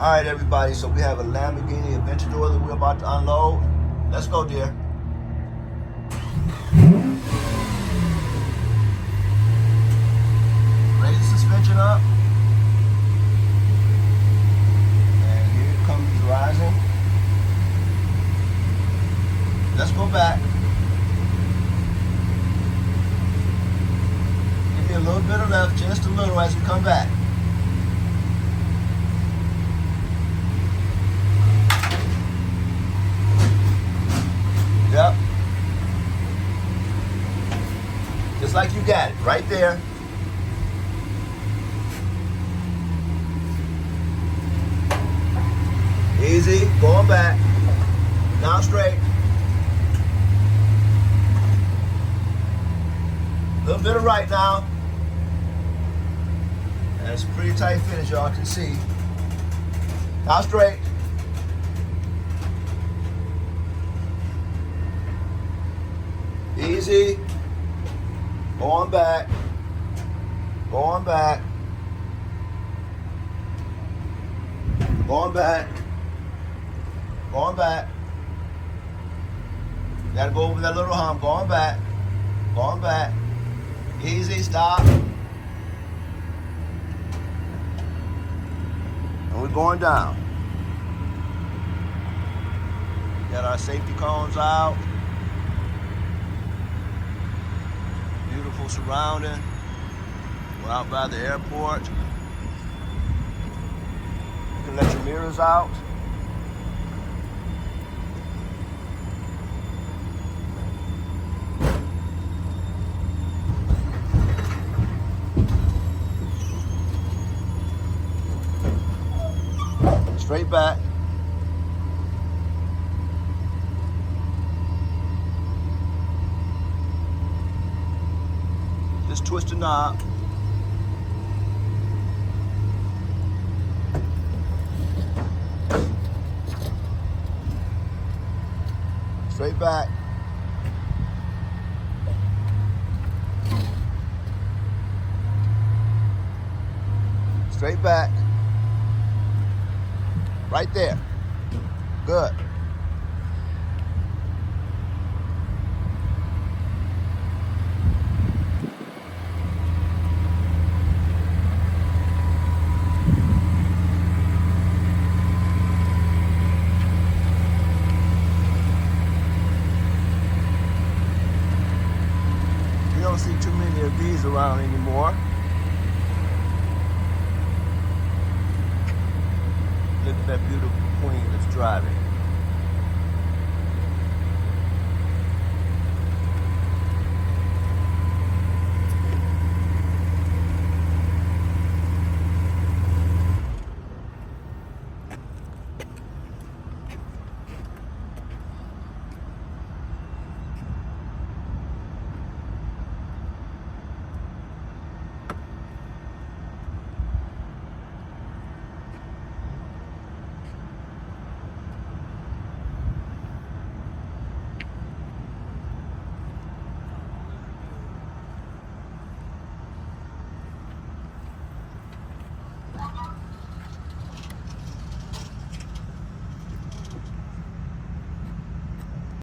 All right, everybody, so we have a Lamborghini Aventador that we're about to unload. Let's go, dear. Raise the suspension up. And here it comes rising. Let's go back. Give me a little bit of left, just a little as we come back. Yep. Just like you got it, right there. Easy, going back. Now straight. A little bit of right now. That's a pretty tight finish, y'all can see. Now straight. Easy. Going back. Going back. Going back. Going back. Gotta go over that little hump. Going back. Going back. Easy. Stop. And we're going down. Got our safety cones out. Beautiful surrounding. We're out by the airport. You can let your mirrors out. Straight back. Just twist the knob. Straight back. Straight back. Right there. Good. You don't see too many of these around anymore. Look at that beautiful queen that's driving.